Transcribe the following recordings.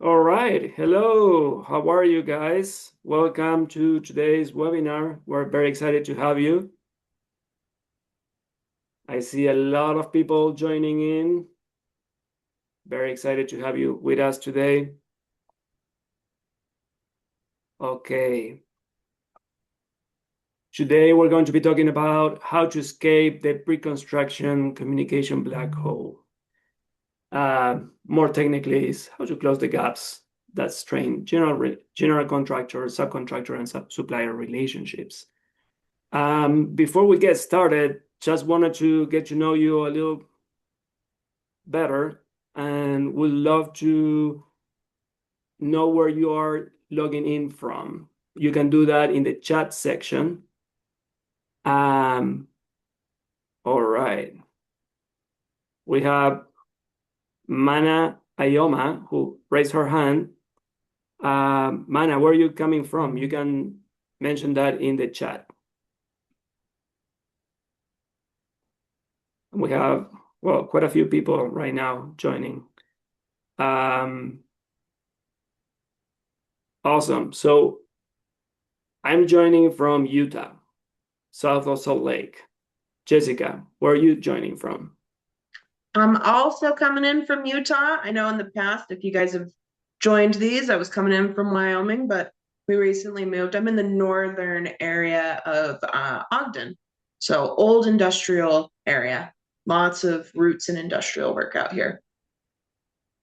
All right. Hello. How are you guys? Welcome to today's webinar. We're very excited to have you. I see a lot of people joining in. Very excited to have you with us today. Okay. Today we're going to be talking about how to escape the pre-construction communication black hole. More technically is how to close the gaps that strain general contractor, subcontractor, and supplier relationships. Before we get started, just wanted to get to know you a little better and would love to know where you are logging in from. You can do that in the chat section. All right. We have Mana Ayoma who raised her hand. Mana, where are you coming from? You can mention that in the chat. We have, well, quite a few people right now joining. Awesome. So I'm joining from Utah, south of Salt Lake. Jessica, where are you joining from? I'm also coming in from Utah. I know in the past, if you guys have joined these, I was coming in from Wyoming, but we recently moved. I'm in the northern area of Ogden. So old industrial area. Lots of roots and industrial work out here.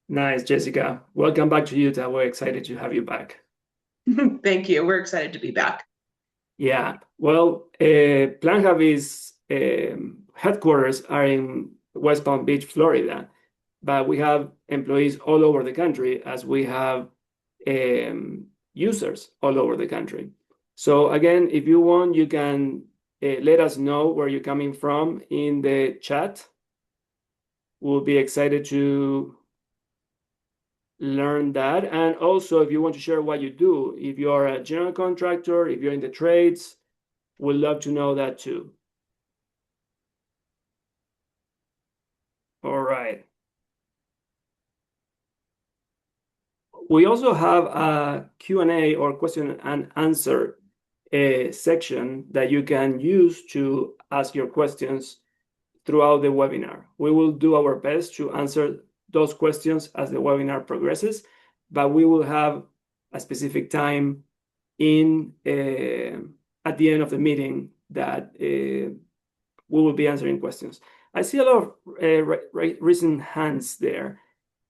Nice, Jessica. Welcome back to Utah. We're excited to have you back. Thank you. We're excited to be back. Yeah, well, PlanHub is headquarters are in West Palm Beach, Florida, but we have employees all over the country as we have users all over the country. So again, if you want, you can let us know where you're coming from in the chat. We'll be excited to learn that. And also, if you want to share what you do, if you are a general contractor, if you're in the trades, we'd love to know that too. All right. We also have a Q&A or question and answer section that you can use to ask your questions throughout the webinar. We will do our best to answer those questions as the webinar progresses, but we will have a specific time in at the end of the meeting that we will be answering questions. I see a lot of recent hands there.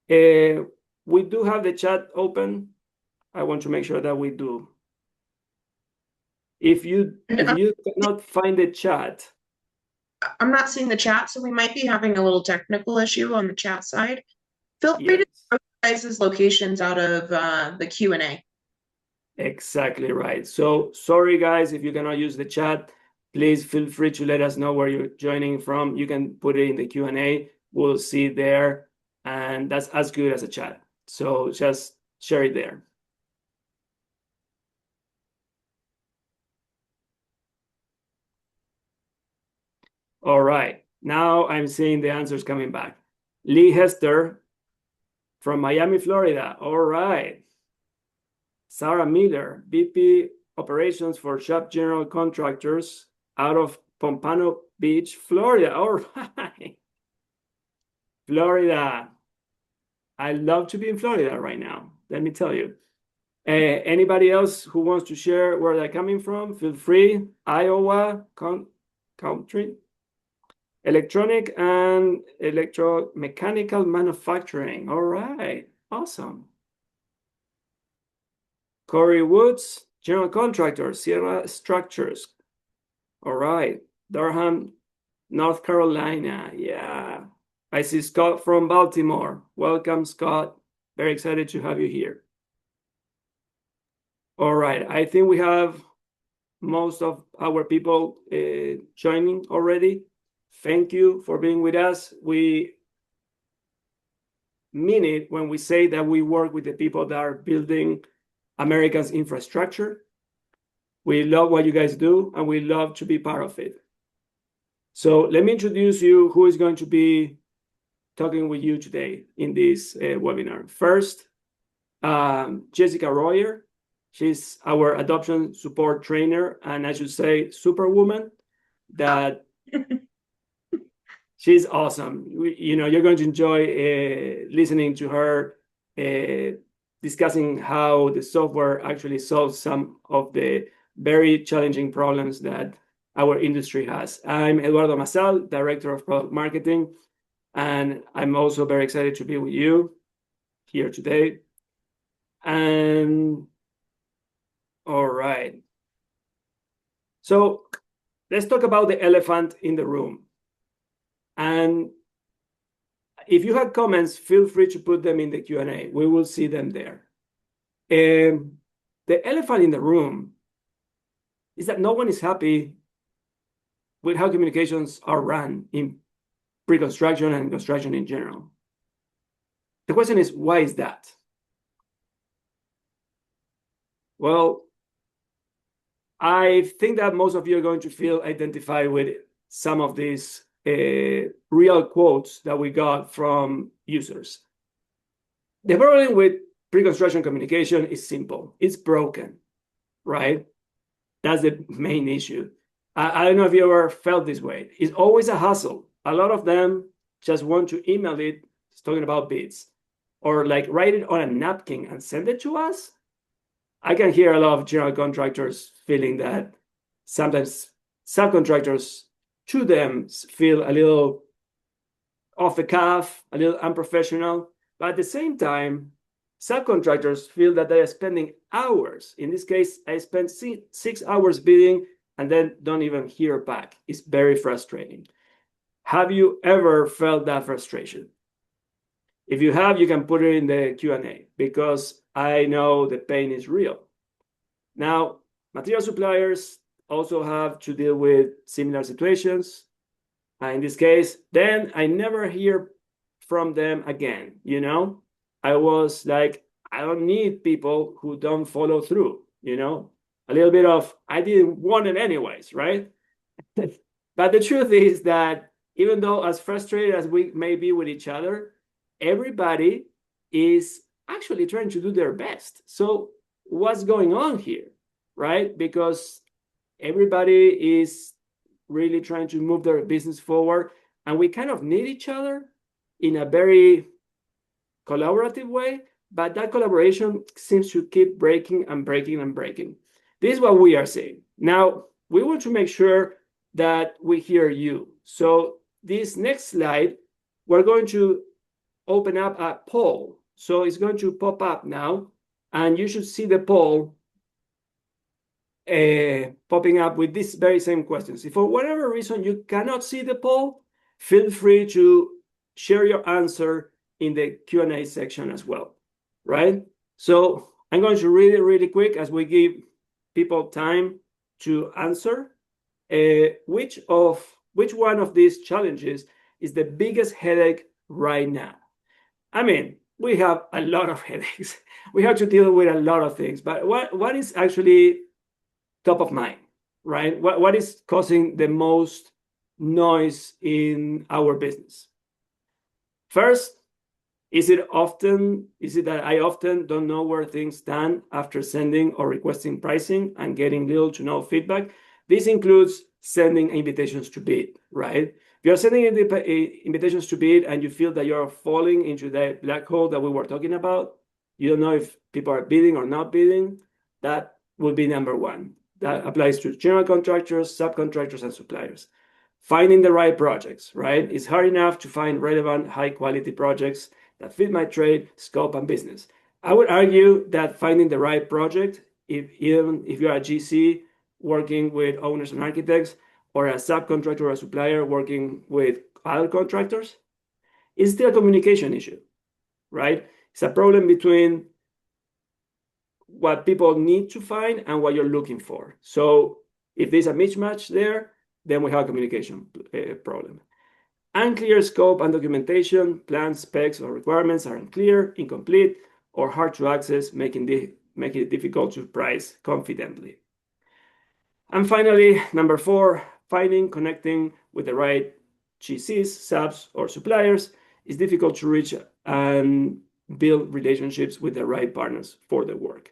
We do have the chat open. I want to make sure that we do. If you cannot find the chat, I'm not seeing the chat, so we might be having a little technical issue on the chat side. Feel free to yes, throw your guys' locations out of the Q&A. exactly right. So sorry, guys, if you cannot use the chat, please feel free to let us know where you're joining from. You can put it in the Q&A. We'll see it there, and that's as good as a chat. So just share it there. All right, now I'm seeing the answers coming back. Lee Hester from Miami, Florida. All right. Sarah Miller, VP Operations for Shop General Contractors out of Pompano Beach, Florida. All right. Florida. I love to be in Florida right now. Let me tell you. Anybody else who wants to share where they're coming from, feel free. Iowa country. Electronic and electromechanical manufacturing. All right. Awesome. Corey Woods, general contractor, Sierra Structures. All right. Durham, North Carolina. Yeah. I see Scott from Baltimore. Welcome, Scott. Very excited to have you here. All right. I think we have most of our people joining already. Thank you for being with us. We mean it when we say that we work with the people that are building America's infrastructure. We love what you guys do, and we love to be part of it. So let me introduce you who is going to be talking with you today in this webinar. First, Jessica Royer. She's our adoption support trainer, and I should say superwoman. That she's awesome. You're going to enjoy listening to her discussing how the software actually solves some of the very challenging problems that our industry has. I'm Eduardo Masal, Director of Product Marketing, and I'm also very excited to be with you here today. And all right. So let's talk about the elephant in the room. And if you have comments, feel free to put them in the Q&A. We will see them there. The elephant in the room is that no one is happy with how communications are run in pre-construction and construction in general. The question is, why is that? Well, I think that most of you are going to feel identified with some of these real quotes that we got from users. The problem with pre-construction communication is simple. It's broken, right? That's the main issue. I don't know if you ever felt this way. It's always a hassle. A lot of them just want to email it, it's talking about bids, or like write it on a napkin and send it to us. I can hear a lot of general contractors feeling that sometimes subcontractors to them feel a little off the cuff, a little unprofessional. But at the same time, subcontractors feel that they are spending hours. In this case, I spent 6 hours bidding and then don't even hear back. It's very frustrating. Have you ever felt that frustration? If you have, you can put it in the Q&A because I know the pain is real. Now, material suppliers also have to deal with similar situations. In this case, then I never hear from them again. I was like, I don't need people who don't follow through, a little bit of, I didn't want it anyways, right? But the truth is that even though as frustrated as we may be with each other, everybody is actually trying to do their best. So what's going on here, right? Because everybody is really trying to move their business forward, and we kind of need each other in a very collaborative way, but that collaboration seems to keep breaking and breaking and breaking. This is what we are saying. Now, we want to make sure that we hear you. So this next slide, we're going to open up a poll. So it's going to pop up now, and you should see the poll popping up with these very same questions. If for whatever reason you cannot see the poll, feel free to share your answer in the Q&A section as well, right? So I'm going to read it really quick as we give people time to answer. Which one of these challenges is the biggest headache right now? I mean, we have a lot of headaches. We have to deal with a lot of things, but what is actually top of mind, right? What is causing the most noise in our business? First, is it that I often don't know where things stand after sending or requesting pricing and getting little to no feedback? This includes sending invitations to bid, right? If you're sending invitations to bid and you feel that you're falling into that black hole that we were talking about, you don't know if people are bidding or not bidding, that would be number one. That applies to general contractors, subcontractors, and suppliers. Finding the right projects, right? It's hard enough to find relevant, high-quality projects that fit my trade, scope, and business. I would argue that finding the right project, even if you're a GC working with owners and architects, or a subcontractor or a supplier working with other contractors, is still a communication issue, right? It's a problem between what people need to find and what you're looking for. So if there's a mismatch there, then we have a communication problem. Unclear scope and documentation, plans, specs, or requirements are unclear, incomplete, or hard to access, making it difficult to price confidently. And finally, number 4, connecting with the right GCs, subs, or suppliers is difficult to reach and build relationships with the right partners for the work.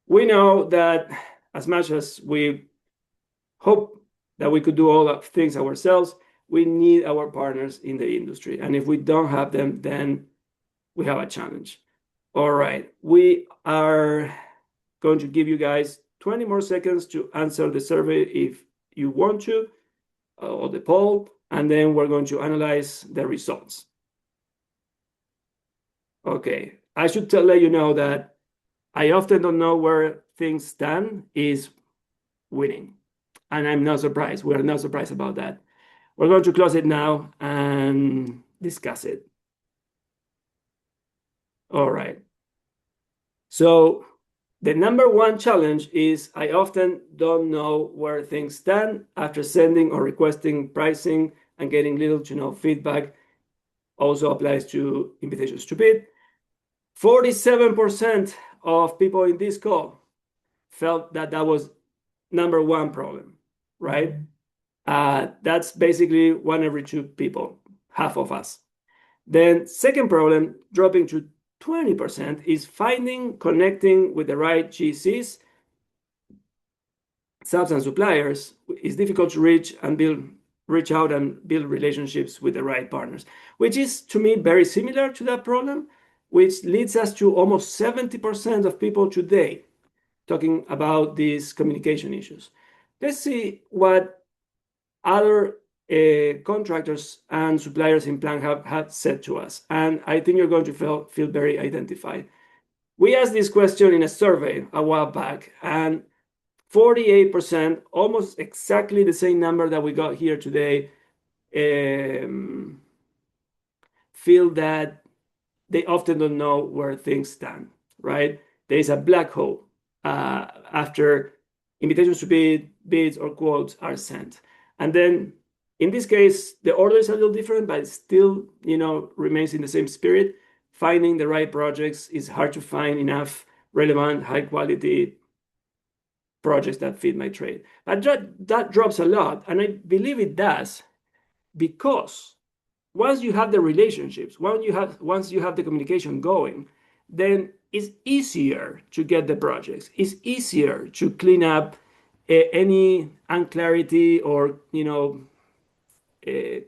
We know that as much as we hope that we could do all the things ourselves, we need our partners in the industry. And if we don't have them, then we have a challenge. All right, we are going to give you guys 20 more seconds to answer the survey if you want to, or the poll, and then we're going to analyze the results. Okay, I should let you know that I often don't know where things stand is winning. And I'm not surprised. We're not surprised about that. We're going to close it now and discuss it. All right. So the number one challenge is I often don't know where things stand after sending or requesting pricing and getting little to no feedback. Also applies to invitations to bid. 47% of people in this call felt that that was number one problem, right? That's basically 1 every 2 people, half of us. Then second problem, dropping to 20%, is connecting with the right GCs, subs and suppliers. It's difficult to reach out and build relationships with the right partners, which is to me very similar to that problem, which leads us to almost 70% of people today talking about these communication issues. Let's see what other contractors and suppliers in PlanHub have said to us. And I think you're going to feel very identified. We asked this question in a survey a while back, and 48%, almost exactly the same number that we got here today, feel that they often don't know where things stand, right? There is a black hole after invitations to bid, bids, or quotes are sent. And then in this case, the order is a little different, but it still, remains in the same spirit. Finding the right projects is hard to find enough relevant, high quality projects that fit my trade. But that drops a lot, and I believe it does because once you have the relationships, once you have the communication going, then it's easier to get the projects. It's easier to clean up any unclarity or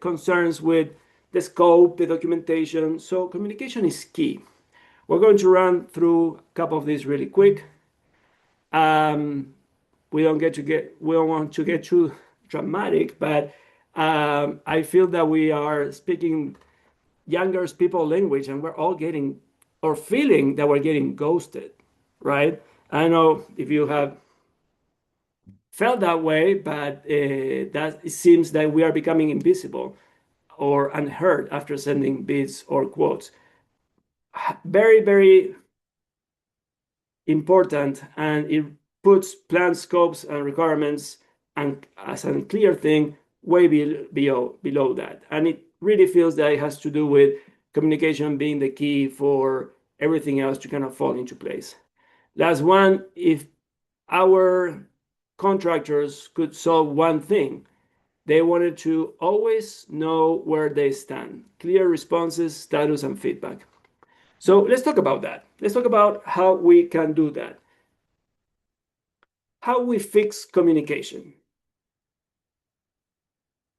concerns with the scope, the documentation. So communication is key. We're going to run through a couple of these really quick. We don't want to get too dramatic, but I feel that we are speaking younger people language, and we're all getting or feeling that we're getting ghosted, right? I don't know if you have felt that way, but that it seems that we are becoming invisible or unheard after sending bids or quotes. Very, very important, and it puts plan scopes and requirements and as a clear thing way below that. And it really feels that it has to do with communication being the key for everything else to kind of fall into place. Last one, if our contractors could solve one thing, they wanted to always know where they stand, clear responses, status, and feedback. So let's talk about that. Let's talk about how we can do that. How we fix communication.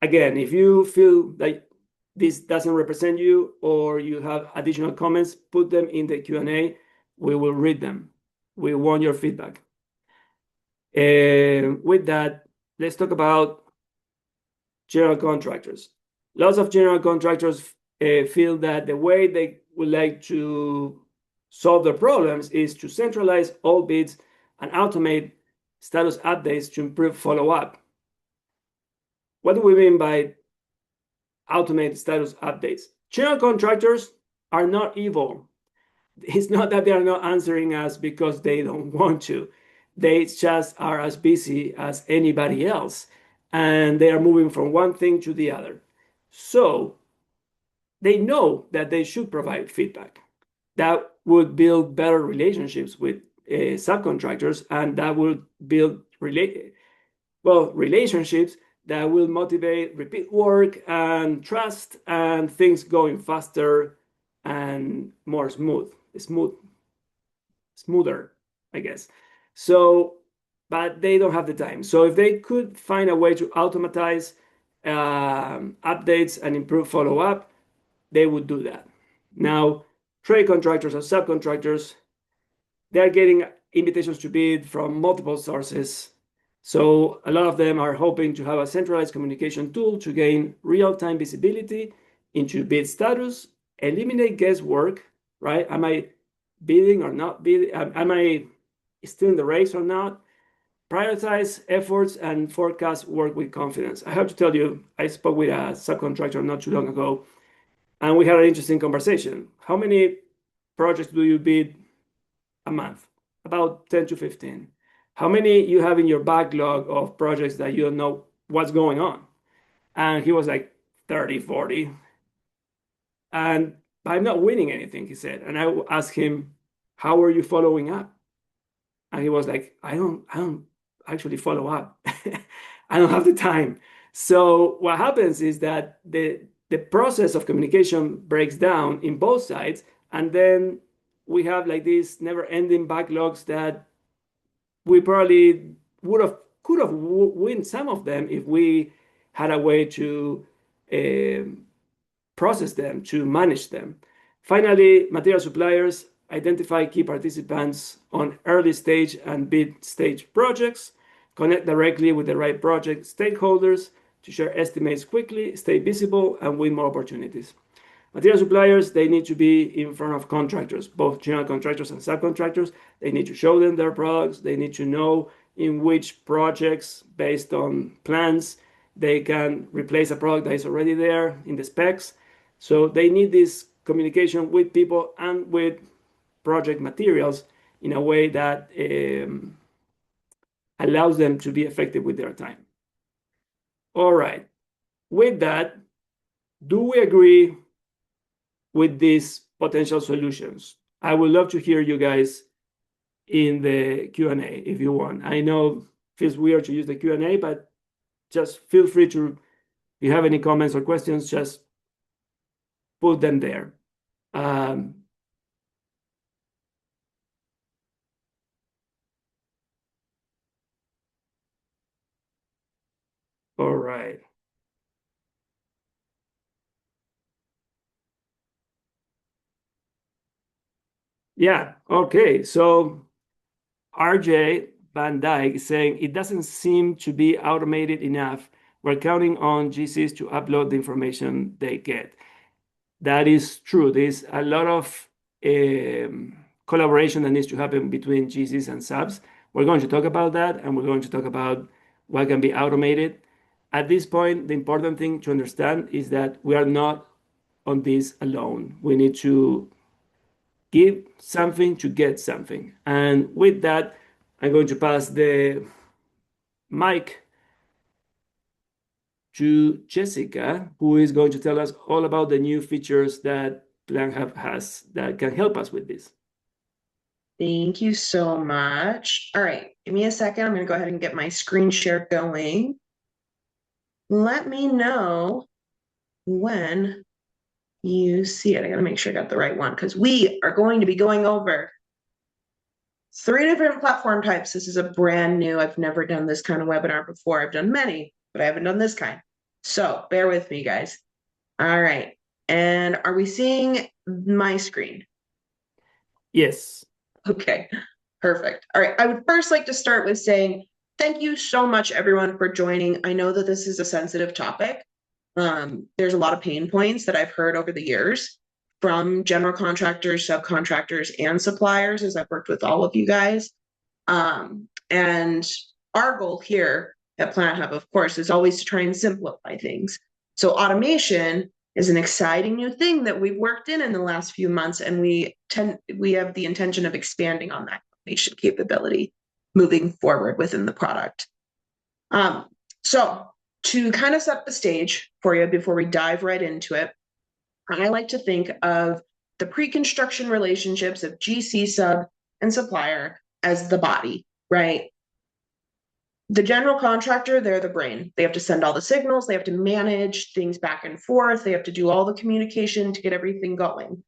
Again, if you feel like this doesn't represent you or you have additional comments, put them in the Q&A. We will read them. We want your feedback. With that, let's talk about general contractors. Lots of general contractors feel that the way they would like to solve their problems is to centralize all bids and automate status updates to improve follow-up. What do we mean by automate status updates? General contractors are not evil. It's not that they are not answering us because they don't want to. They just are as busy as anybody else, and they are moving from one thing to the other. So they know that they should provide feedback. That would build better relationships with subcontractors, and that will build relationships that will motivate repeat work and trust and things going faster and more smoother, I guess. So, but they don't have the time. So if they could find a way to automatize updates and improve follow-up, they would do that. Now, trade contractors or subcontractors, they're getting invitations to bid from multiple sources. So a lot of them are hoping to have a centralized communication tool to gain real-time visibility into bid status, eliminate guesswork, right? Am I bidding or not bidding? Am I still in the race or not? Prioritize efforts and forecast work with confidence. I have to tell you, I spoke with a subcontractor not too long ago, and we had an interesting conversation. How many projects do you bid a month? About 10 to 15. How many you have in your backlog of projects that you don't know what's going on? And he was like 30, 40. And I'm not winning anything, he said. And I asked him, how are you following up? And he was like, I don't actually follow up. I don't have the time. So what happens is that the process of communication breaks down in both sides, and then we have like these never-ending backlogs that we probably would have could have win some of them if we had a way to process them, to manage them. Finally, material suppliers identify key participants on early stage and bid stage projects, connect directly with the right project stakeholders to share estimates quickly, stay visible, and win more opportunities. Material suppliers, they need to be in front of contractors, both general contractors and subcontractors. They need to show them their products. They need to know in which projects, based on plans, they can replace a product that is already there in the specs. So they need this communication with people and with project materials in a way that allows them to be effective with their time. All right. With that, do we agree with these potential solutions? I would love to hear you guys in the Q&A if you want. I know it feels weird to use the Q&A, but just feel free to, if you have any comments or questions, just put them there. All right. Yeah, okay. So RJ Van Dyke is saying it doesn't seem to be automated enough. We're counting on GCs to upload the information they get. That is true. There's a lot of collaboration that needs to happen between GCs and subs. We're going to talk about that, and we're going to talk about what can be automated. At this point, the important thing to understand is that we are not on this alone. We need to give something to get something. And with that, I'm going to pass the mic to Jessica, who is going to tell us all about the new features that PlanHub has that can help us with this. Thank you so much. All right, give me a second. I'm going to go ahead and get my screen share going. Let me know when you see it. I got to make sure I got the right one because we are going to be going over 3 different platform types. This is a brand new, I've never done this kind of webinar before. I've done many, but I haven't done this kind. So bear with me, guys. All right. And are we seeing my screen? Yes. Okay, perfect. All right. I would first like to start with saying thank you so much, everyone, for joining. I know that this is a sensitive topic. There's a lot of pain points that I've heard over the years from general contractors, subcontractors, and suppliers as I've worked with all of you guys. And our goal here at PlanHub, of course, is always to try and simplify things. So automation is an exciting new thing that we've worked in the last few months, and we have the intention of expanding on that automation capability moving forward within the product. So to kind of set the stage for you before we dive right into it, I like to think of the pre-construction relationships of GC, sub, and supplier as the body, right? The general contractor, they're the brain. They have to send all the signals. They have to manage things back and forth. They have to do all the communication to get everything going.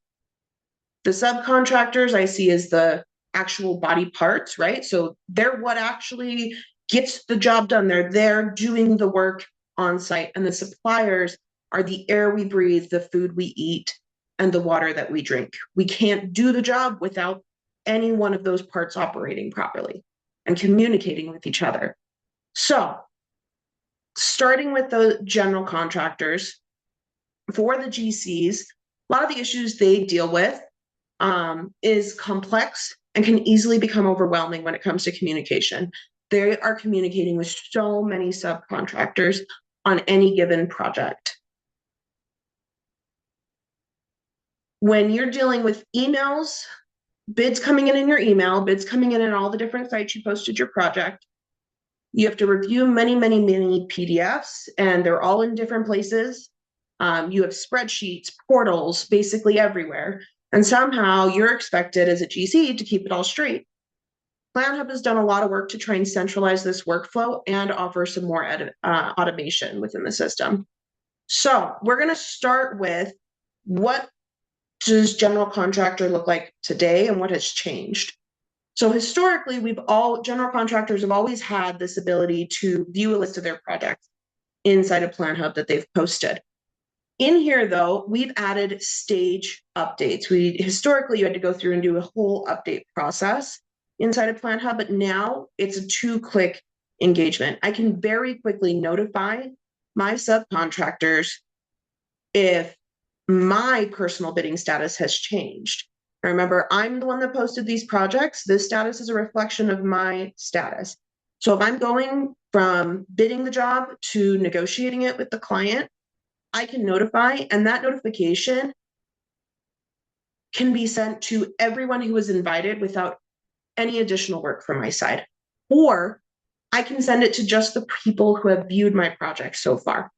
The subcontractors I see as the actual body parts, right? So they're what actually gets the job done. They're there doing the work on site. And the suppliers are the air we breathe, the food we eat, and the water that we drink. We can't do the job without any one of those parts operating properly and communicating with each other. So, starting with the general contractors, for the GCs, a lot of the issues they deal with is complex and can easily become overwhelming when it comes to communication. They are communicating with so many subcontractors on any given project. When you're dealing with emails, bids coming in your email, bids coming in all the different sites you posted your project, you have to review many, many, many PDFs, and they're all in different places. You have spreadsheets, portals, basically everywhere. And somehow you're expected as a GC to keep it all straight. PlanHub has done a lot of work to try and centralize this workflow and offer some more automation within the system. So we're going to start with, what does general contractor look like today and what has changed? So historically, general contractors have always had this ability to view a list of their projects inside of PlanHub that they've posted. In here, though, we've added stage updates. Historically, you had to go through and do a whole update process inside of PlanHub, but now it's a 2-click engagement. I can very quickly notify my subcontractors if my personal bidding status has changed. Remember, I'm the one that posted these projects. This status is a reflection of my status. So if I'm going from bidding the job to negotiating it with the client, I can notify, and that notification can be sent to everyone who was invited without any additional work from my side. Or I can send it to just the people who have viewed my project so far.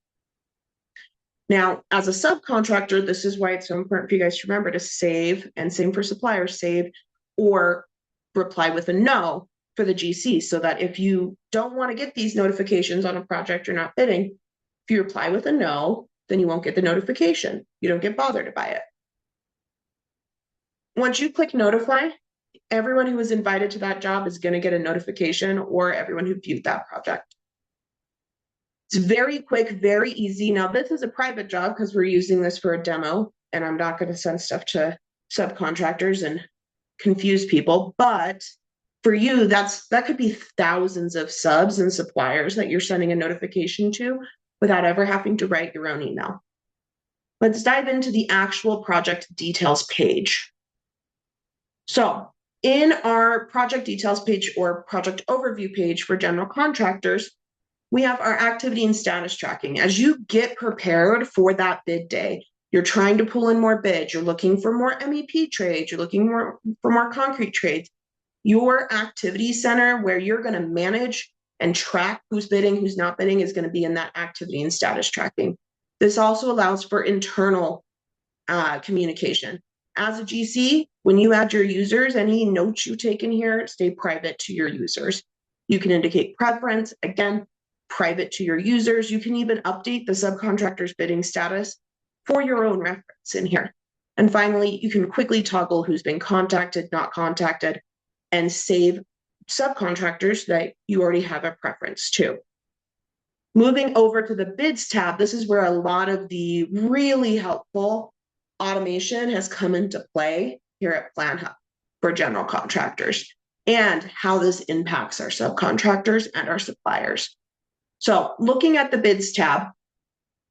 Now, as a subcontractor, this is why it's so important for you guys to remember to save, and same for suppliers, save or reply with a no for the GC, so that if you don't want to get these notifications on a project you're not bidding, if you reply with a no, then you won't get the notification. You don't get bothered by it. Once you click notify, everyone who was invited to that job is going to get a notification, or everyone who viewed that project. It's very quick, very easy. Now, this is a private job because we're using this for a demo, and I'm not going to send stuff to subcontractors and confuse people. But for you, that could be thousands of subs and suppliers that you're sending a notification to without ever having to write your own email. Let's dive into the actual project details page. So in our project details page, or project overview page for general contractors, we have our activity and status tracking. As you get prepared for that bid day, you're trying to pull in more bids, you're looking for more MEP trades, you're looking for more concrete trades. Your activity center, where you're going to manage and track who's bidding, who's not bidding, is going to be in that activity and status tracking. This also allows for internal communication. As a GC, when you add your users, any notes you take in here stay private to your users. You can indicate preference, again, private to your users. You can even update the subcontractor's bidding status for your own reference in here. And finally, you can quickly toggle who's been contacted, not contacted, and save subcontractors that you already have a preference to. Moving over to the bids tab, this is where a lot of the really helpful automation has come into play here at PlanHub for general contractors, and how this impacts our subcontractors and our suppliers. So looking at the bids tab,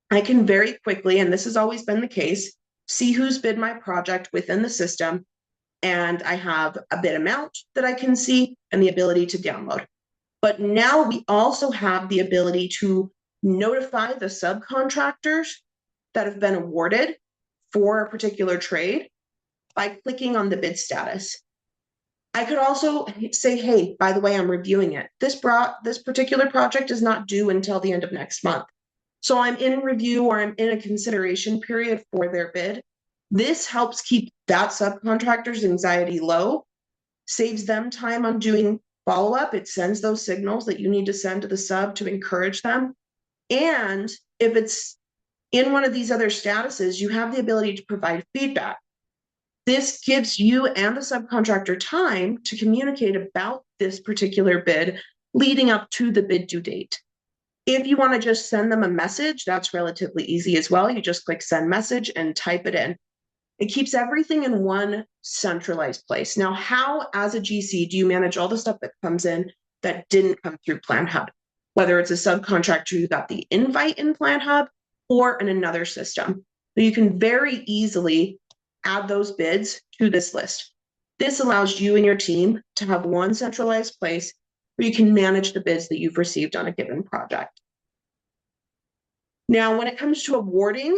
I can very quickly, and this has always been the case, see who's bid my project within the system, and I have a bid amount that I can see and the ability to download. But now we also have the ability to notify the subcontractors that have been awarded for a particular trade by clicking on the bid status. I could also say, hey, by the way, I'm reviewing it. This particular project is not due until the end of next month. So I'm in review, or I'm in a consideration period for their bid. This helps keep that subcontractor's anxiety low, saves them time on doing follow-up. It sends those signals that you need to send to the sub to encourage them. And if it's in one of these other statuses, you have the ability to provide feedback. This gives you and the subcontractor time to communicate about this particular bid leading up to the bid due date. If you want to just send them a message, that's relatively easy as well. You just click send message and type it in. It keeps everything in one centralized place. Now, how, as a GC, do you manage all the stuff that comes in that didn't come through PlanHub? Whether it's a subcontractor who got the invite in PlanHub or in another system. So you can very easily add those bids to this list. This allows you and your team to have one centralized place where you can manage the bids that you've received on a given project. Now, when it comes to awarding,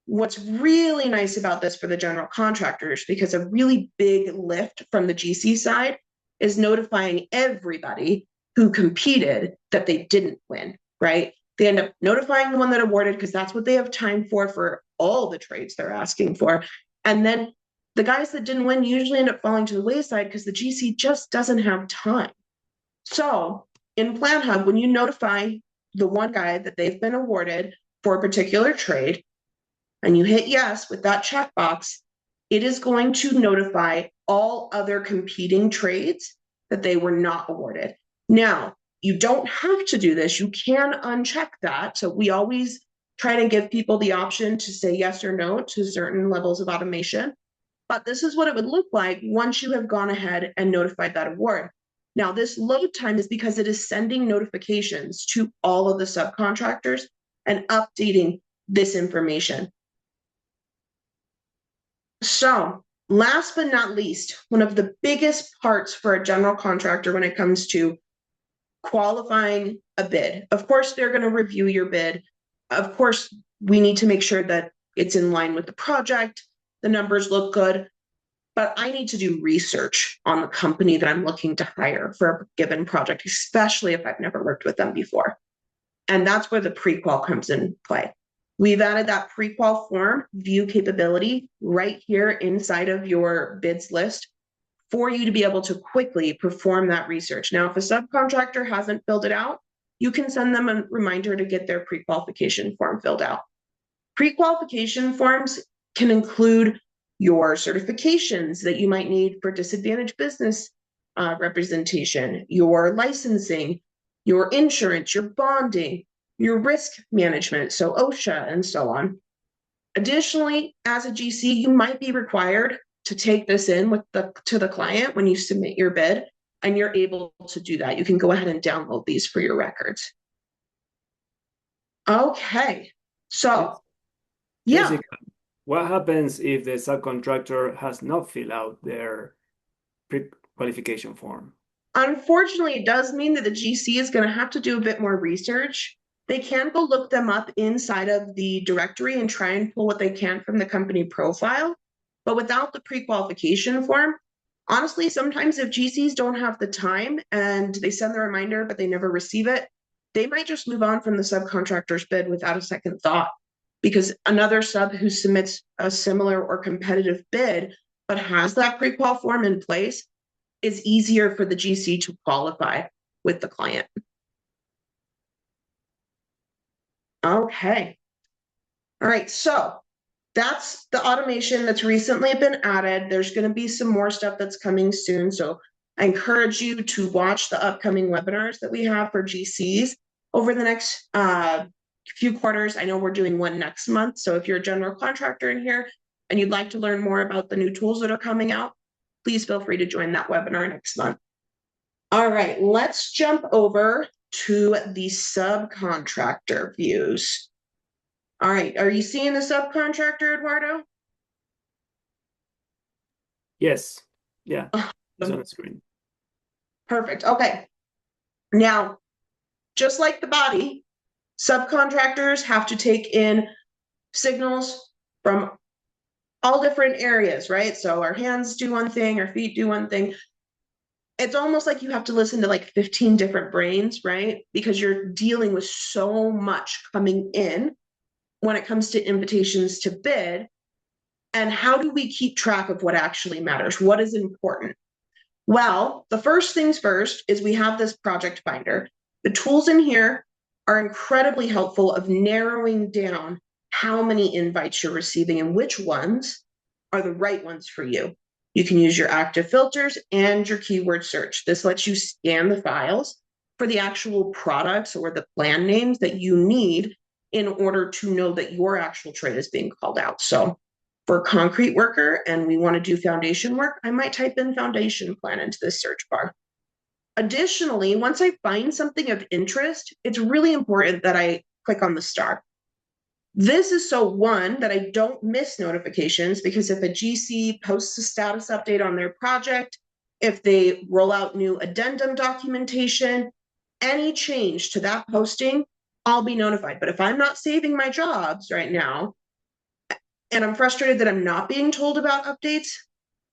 what's really nice about this for the general contractors, because a really big lift from the GC side is notifying everybody who competed that they didn't win, right? They end up notifying the one that awarded because that's what they have time for all the trades they're asking for. And then the guys that didn't win usually end up falling to the wayside because the GC just doesn't have time. So in PlanHub, when you notify the one guy that they've been awarded for a particular trade, and you hit yes with that checkbox, it is going to notify all other competing trades that they were not awarded. Now, you don't have to do this. You can uncheck that. So we always try to give people the option to say yes or no to certain levels of automation. But this is what it would look like once you have gone ahead and notified that award. Now, this load time is because it is sending notifications to all of the subcontractors and updating this information. So last but not least, one of the biggest parts for a general contractor when it comes to qualifying a bid. Of course, they're going to review your bid. Of course, we need to make sure that it's in line with the project, the numbers look good, but I need to do research on the company that I'm looking to hire for a given project, especially if I've never worked with them before. And that's where the pre-qual comes in play. We've added that pre-qual form view capability right here inside of your bids list for you to be able to quickly perform that research. Now, if a subcontractor hasn't filled it out, you can send them a reminder to get their pre-qualification form filled out. Pre-qualification forms can include your certifications that you might need for disadvantaged business representation, your licensing, your insurance, your bonding, your risk management, so OSHA and so on. Additionally, as a GC, you might be required to take this in to the client when you submit your bid, and you're able to do that. You can go ahead and download these for your records. Okay, so yeah. Jessica, what happens if the subcontractor has not filled out their pre-qualification form? Unfortunately, it does mean that the GC is going to have to do a bit more research. They can go look them up inside of the directory and try and pull what they can from the company profile. But without the pre-qualification form, honestly, sometimes if GCs don't have the time and they send the reminder, but they never receive it, they might just move on from the subcontractor's bid without a second thought, because another sub who submits a similar or competitive bid, but has that pre-qual form in place, is easier for the GC to qualify with the client. Okay. All right, so that's the automation that's recently been added. There's going to be some more stuff that's coming soon. So I encourage you to watch the upcoming webinars that we have for GCs over the next few quarters. I know we're doing one next month. So if you're a general contractor in here and you'd like to learn more about the new tools that are coming out, please feel free to join that webinar next month. All right, let's jump over to the subcontractor views. All right, are you seeing the subcontractor, Eduardo? Yes, yeah, it's on the screen. Perfect, okay. Now, just like the body, subcontractors have to take in signals from all different areas, right? So our hands do one thing, our feet do one thing. It's almost like you have to listen to like 15 different brains, right? Because you're dealing with so much coming in when it comes to invitations to bid. And how do we keep track of what actually matters? What is important? Well, the first things first is we have this project finder. The tools in here are incredibly helpful of narrowing down how many invites you're receiving and which ones are the right ones for you. You can use your active filters and your keyword search. This lets you scan the files for the actual products or the plan names that you need in order to know that your actual trade is being called out. So for a concrete worker and we want to do foundation work, I might type in foundation plan into this search bar. Additionally, once I find something of interest, it's really important that I click on the star. This is so, one, that I don't miss notifications, because if a GC posts a status update on their project, if they roll out new addendum documentation, any change to that posting, I'll be notified. But if I'm not saving my jobs right now, and I'm frustrated that I'm not being told about updates,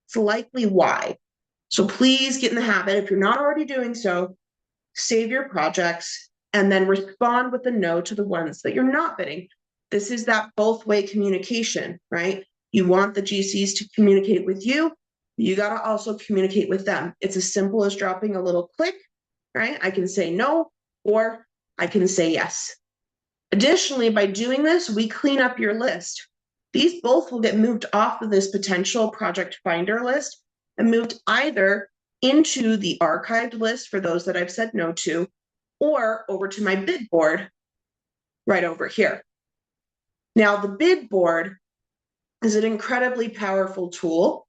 it's likely why. So please get in the habit, if you're not already doing so, save your projects and then respond with a no to the ones that you're not bidding. This is that both-way communication, right? You want the GCs to communicate with you. You got to also communicate with them. It's as simple as dropping a little click, right? I can say no, or I can say yes. Additionally, by doing this, we clean up your list. These both will get moved off of this potential project finder list and moved either into the archived list for those that I've said no to, or over to my bid board right over here. Now, the bid board is an incredibly powerful tool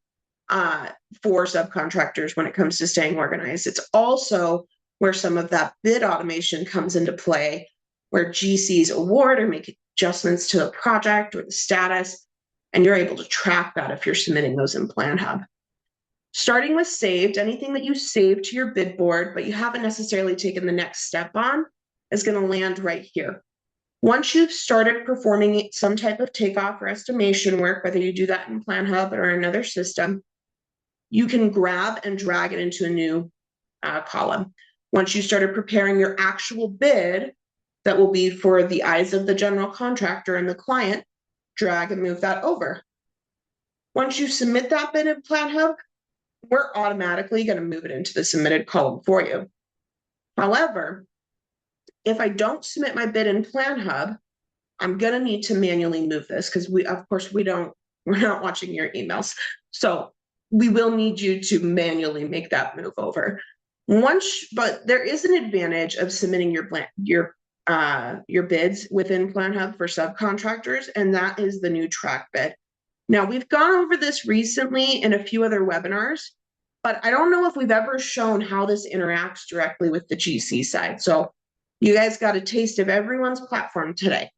for subcontractors when it comes to staying organized. It's also where some of that bid automation comes into play, where GCs award or make adjustments to the project or the status, and you're able to track that if you're submitting those in PlanHub. Starting with saved, anything that you saved to your bid board, but you haven't necessarily taken the next step on, is going to land right here. Once you've started performing some type of takeoff or estimation work, whether you do that in PlanHub or another system, you can grab and drag it into a new column. Once you started preparing your actual bid, that will be for the eyes of the general contractor and the client, drag and move that over. Once you submit that bid in PlanHub, we're automatically going to move it into the submitted column for you. However, if I don't submit my bid in PlanHub, I'm going to need to manually move this, because we're not watching your emails. So we will need you to manually make that move over. But there is an advantage of submitting your bids within PlanHub for subcontractors, and that is the new track bid. Now, we've gone over this recently in a few other webinars, but I don't know if we've ever shown how this interacts directly with the GC side. So you guys got a taste of everyone's platform today.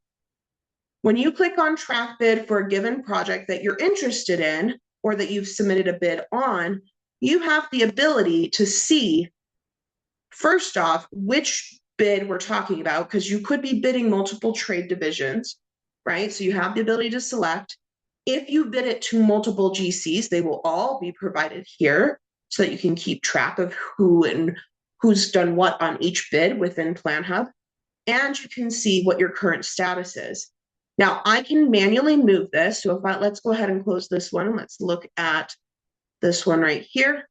When you click on track bid for a given project that you're interested in or that you've submitted a bid on, you have the ability to see, first off, which bid we're talking about, because you could be bidding multiple trade divisions, right? So you have the ability to select. If you bid it to multiple GCs, they will all be provided here so that you can keep track of who and who's done what on each bid within PlanHub. And you can see what your current status is. Now, I can manually move this. So let's go ahead and close this one. Let's look at this one right here.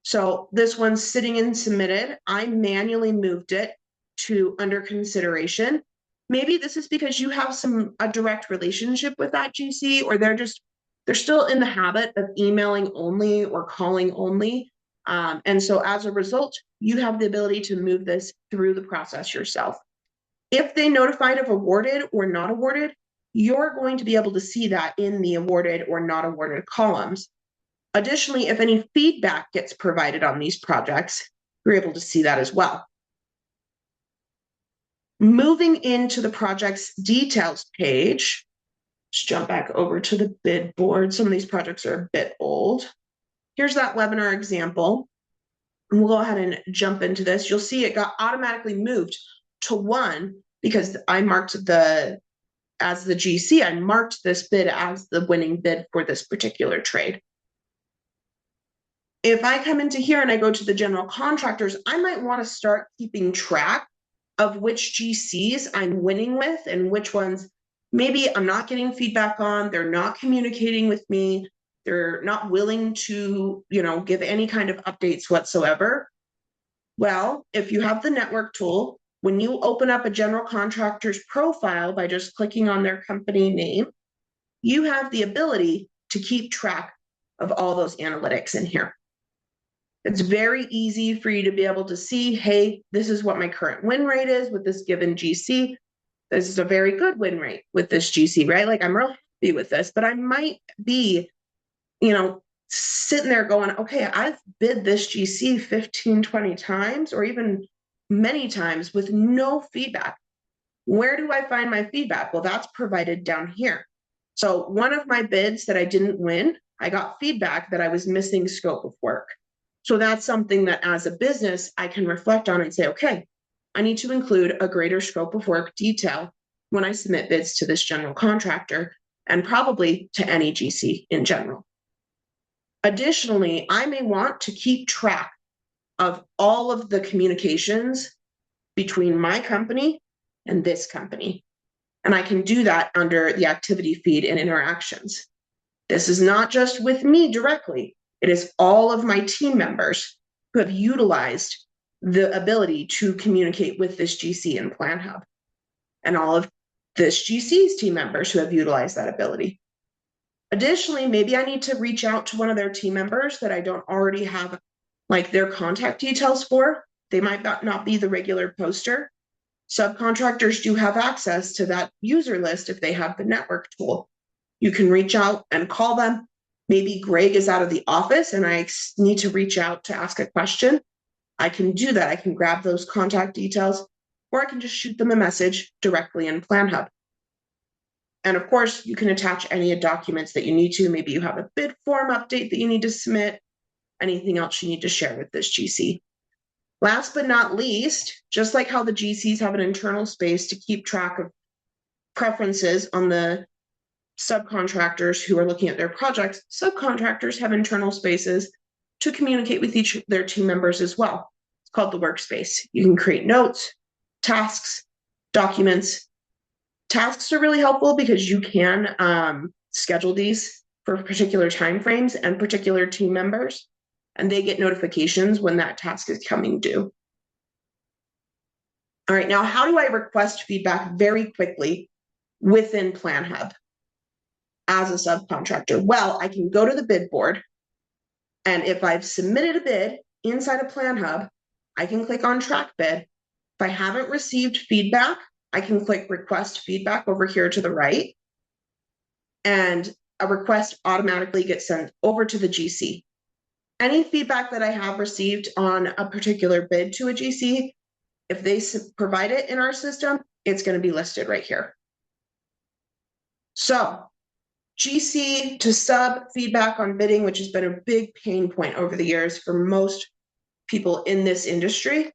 So this one's sitting in submitted. I manually moved it to under consideration. Maybe this is because you have a direct relationship with that GC, or they're still in the habit of emailing only or calling only. And so as a result, you have the ability to move this through the process yourself. If they notified of awarded or not awarded, you're going to be able to see that in the awarded or not awarded columns. Additionally, if any feedback gets provided on these projects, you're able to see that as well. Moving into the project's details page, let's jump back over to the bid board. Some of these projects are a bit old. Here's that webinar example. And we'll go ahead and jump into this. You'll see it got automatically moved to 1 because I marked as the GC, I marked this bid as the winning bid for this particular trade. If I come into here and I go to the general contractors, I might want to start keeping track of which GCs I'm winning with and which ones maybe I'm not getting feedback on, they're not communicating with me, they're not willing to, give any kind of updates whatsoever. Well, if you have the network tool, when you open up a general contractor's profile by just clicking on their company name, you have the ability to keep track of all those analytics in here. It's very easy for you to be able to see, hey, this is what my current win rate is with this given GC. This is a very good win rate with this GC, right? Like I'm real happy with this, but I might be, sitting there going, okay, I've bid this GC 15, 20 times or even many times with no feedback. Where do I find my feedback? Well, that's provided down here. So one of my bids that I didn't win, I got feedback that I was missing scope of work. So that's something that as a business, I can reflect on and say, okay, I need to include a greater scope of work detail when I submit bids to this general contractor and probably to any GC in general. Additionally, I may want to keep track of all of the communications between my company and this company. And I can do that under the activity feed and interactions. This is not just with me directly. It is all of my team members who have utilized the ability to communicate with this GC in PlanHub, and all of this GC's team members who have utilized that ability. Additionally, maybe I need to reach out to one of their team members that I don't already have like their contact details for. They might not be the regular poster. Subcontractors do have access to that user list if they have the network tool. You can reach out and call them. Maybe Greg is out of the office and I need to reach out to ask a question. I can do that. I can grab those contact details, or I can just shoot them a message directly in PlanHub. And of course, you can attach any documents that you need to. Maybe you have a bid form update that you need to submit, anything else you need to share with this GC. Last but not least, just like how the GCs have an internal space to keep track of preferences on the subcontractors who are looking at their projects, subcontractors have internal spaces to communicate with their team members as well. It's called the workspace. You can create notes, tasks, documents. Tasks are really helpful because you can schedule these for particular timeframes and particular team members, and they get notifications when that task is coming due. All right, now how do I request feedback very quickly within PlanHub as a subcontractor? Well, I can go to the bid board, and if I've submitted a bid inside of PlanHub, I can click on track bid. If I haven't received feedback, I can click request feedback over here to the right, and a request automatically gets sent over to the GC. Any feedback that I have received on a particular bid to a GC, if they provide it in our system, it's going to be listed right here. So GC to sub feedback on bidding, which has been a big pain point over the years for most people in this industry,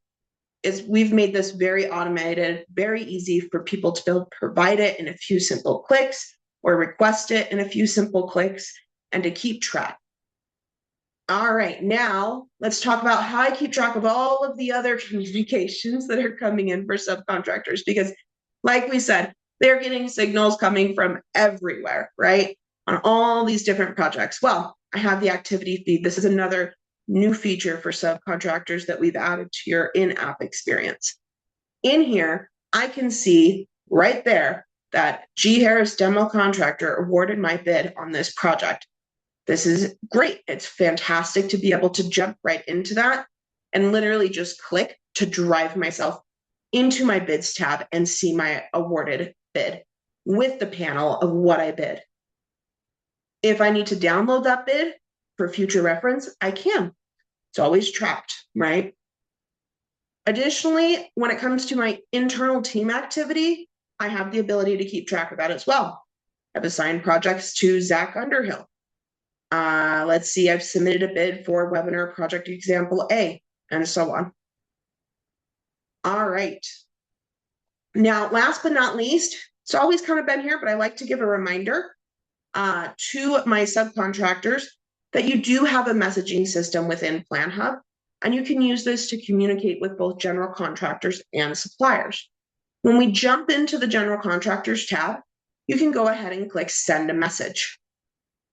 is we've made this very automated, very easy for people to be able to provide it in a few simple clicks or request it in a few simple clicks and to keep track. All right, now let's talk about how I keep track of all of the other communications that are coming in for subcontractors, because like we said, they're getting signals coming from everywhere, right? On all these different projects. Well, I have the activity feed. This is another new feature for subcontractors that we've added to your in-app experience. In here, I can see right there that G. Harris Demo Contractor awarded my bid on this project. This is great. It's fantastic to be able to jump right into that and literally just click to drive myself into my bids tab and see my awarded bid with the panel of what I bid. If I need to download that bid for future reference, I can. It's always tracked, right? Additionally, when it comes to my internal team activity, I have the ability to keep track of that as well. I've assigned projects to Zach Underhill. Let's see, I've submitted a bid for webinar project example A, and so on. All right. Now, last but not least, it's always kind of been here, but I like to give a reminder to my subcontractors that you do have a messaging system within PlanHub, and you can use this to communicate with both general contractors and suppliers. When we jump into the general contractors tab, you can go ahead and click send a message.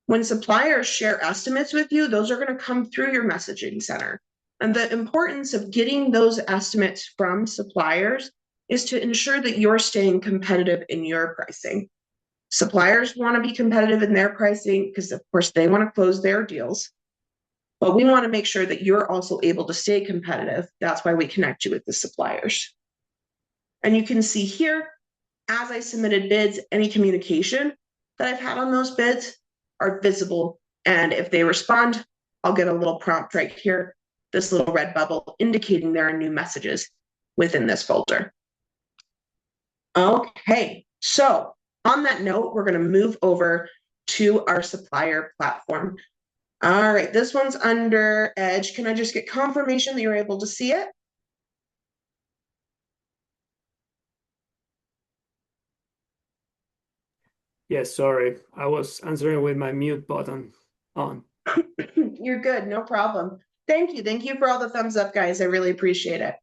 When suppliers share estimates with you, those are going to come through your messaging center. And the importance of getting those estimates from suppliers is to ensure that you're staying competitive in your pricing. Suppliers want to be competitive in their pricing because, of course, they want to close their deals. But we want to make sure that you're also able to stay competitive. That's why we connect you with the suppliers. And you can see here, as I submitted bids, any communication that I've had on those bids are visible. And if they respond, I'll get a little prompt right here, this little red bubble indicating there are new messages within this folder. Okay, so on that note, we're going to move over to our supplier platform. All right, this one's under Edge. Can I just get confirmation that you're able to see it? Yes, sorry. I was answering with my mute button on. You're good, no problem. Thank you. Thank you for all the thumbs up, guys. I really appreciate it.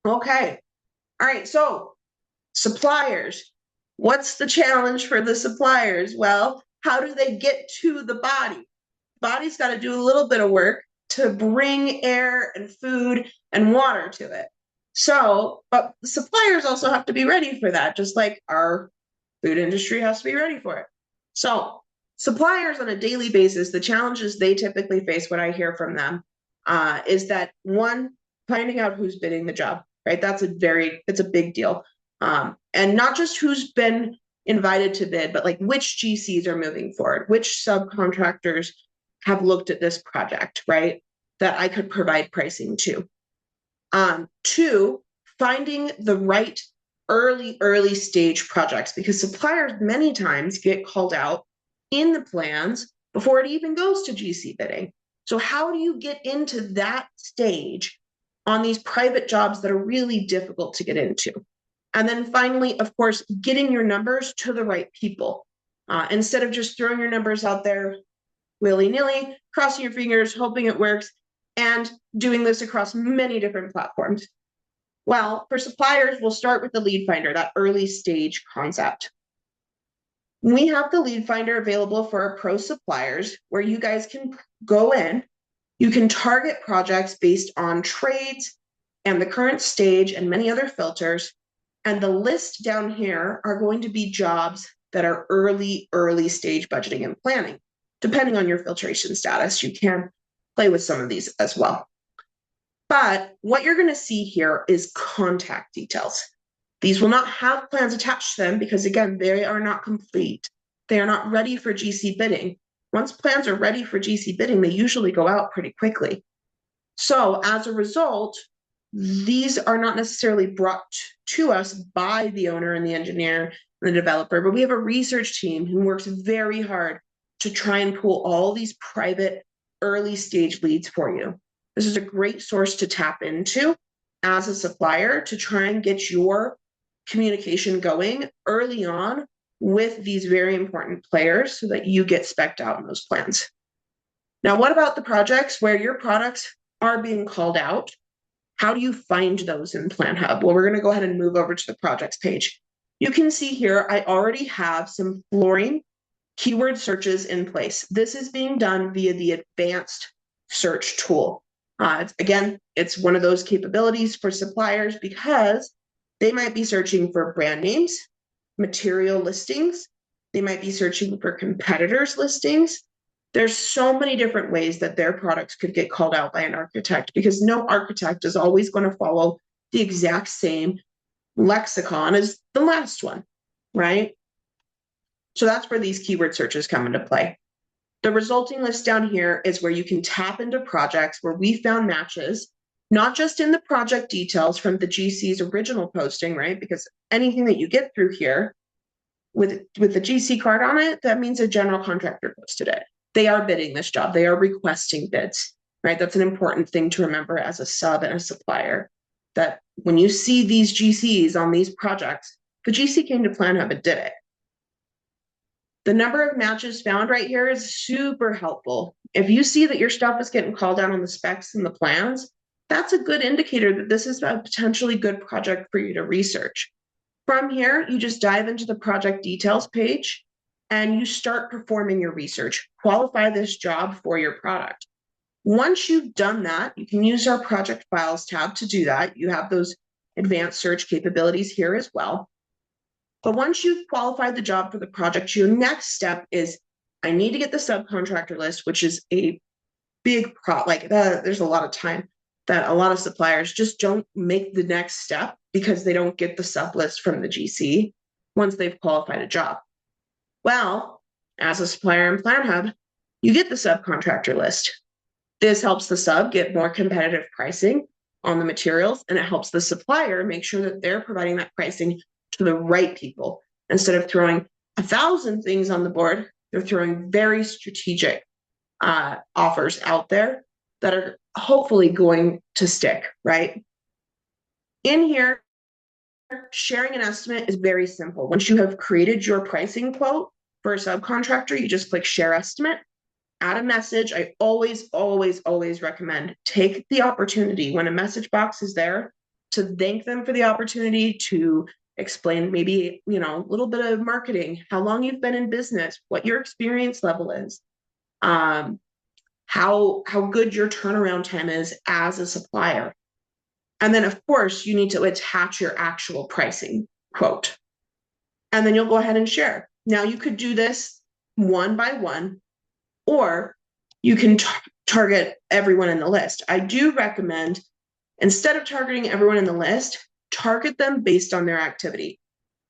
Okay. All right, so suppliers. What's the challenge for the suppliers? Well, how do they get to the body? Body's got to do a little bit of work to bring air and food and water to it. So, but the suppliers also have to be ready for that, just like our food industry has to be ready for it. So, suppliers on a daily basis, the challenges they typically face, what I hear from them, is that one, finding out who's bidding the job, right? It's a big deal. And not just who's been invited to bid, but like which GCs are moving forward, which subcontractors have looked at this project, right? That I could provide pricing to. Two, finding the right early stage projects, because suppliers many times get called out in the plans before it even goes to GC bidding. So how do you get into that stage on these private jobs that are really difficult to get into? And then finally, of course, getting your numbers to the right people. Instead of just throwing your numbers out there willy-nilly, crossing your fingers, hoping it works, and doing this across many different platforms. Well, for suppliers, we'll start with the lead finder, that early stage concept. We have the lead finder available for our pro suppliers, where you guys can go in, you can target projects based on trades and the current stage and many other filters. And the list down here are going to be jobs that are early stage budgeting and planning. Depending on your filtration status, you can play with some of these as well. But what you're going to see here is contact details. These will not have plans attached to them because, again, they are not complete. They are not ready for GC bidding. Once plans are ready for GC bidding, they usually go out pretty quickly. So as a result, these are not necessarily brought to us by the owner and the engineer and the developer, but we have a research team who works very hard to try and pull all these private early stage leads for you. This is a great source to tap into as a supplier to try and get your communication going early on with these very important players so that you get spec'd out in those plans. Now, what about the projects where your products are being called out? How do you find those in PlanHub? Well, we're going to go ahead and move over to the projects page. You can see here, I already have some flooring keyword searches in place. This is being done via the advanced search tool. Again, it's one of those capabilities for suppliers because they might be searching for brand names, material listings. They might be searching for competitors' listings. There's so many different ways that their products could get called out by an architect because no architect is always going to follow the exact same lexicon as the last one, right? So that's where these keyword searches come into play. The resulting list down here is where you can tap into projects where we found matches, not just in the project details from the GC's original posting, right? Because anything that you get through here with the GC card on it, that means a general contractor posted it. They are bidding this job. They are requesting bids, right? That's an important thing to remember as a sub and a supplier, that when you see these GCs on these projects, the GC came to PlanHub and did it. The number of matches found right here is super helpful. If you see that your stuff is getting called out on the specs and the plans, that's a good indicator that this is a potentially good project for you to research. From here, you just dive into the project details page and you start performing your research. Qualify this job for your product. Once you've done that, you can use our project files tab to do that. You have those advanced search capabilities here as well. But once you've qualified the job for the project, your next step is I need to get the subcontractor list, which is a big there's a lot of time that a lot of suppliers just don't make the next step because they don't get the sub list from the GC once they've qualified a job. Well, as a supplier in PlanHub, you get the subcontractor list. This helps the sub get more competitive pricing on the materials, and it helps the supplier make sure that they're providing that pricing to the right people. Instead of throwing 1,000 things on the board, they're throwing very strategic offers out there that are hopefully going to stick, right? In here, sharing an estimate is very simple. Once you have created your pricing quote for a subcontractor, you just click share estimate, add a message. I always recommend take the opportunity when a message box is there to thank them for the opportunity to explain maybe, a little bit of marketing, how long you've been in business, what your experience level is, how good your turnaround time is as a supplier. And then, of course, you need to attach your actual pricing quote. And then you'll go ahead and share. Now, you could do this one by one, or you can target everyone in the list. I do recommend, instead of targeting everyone in the list, target them based on their activity.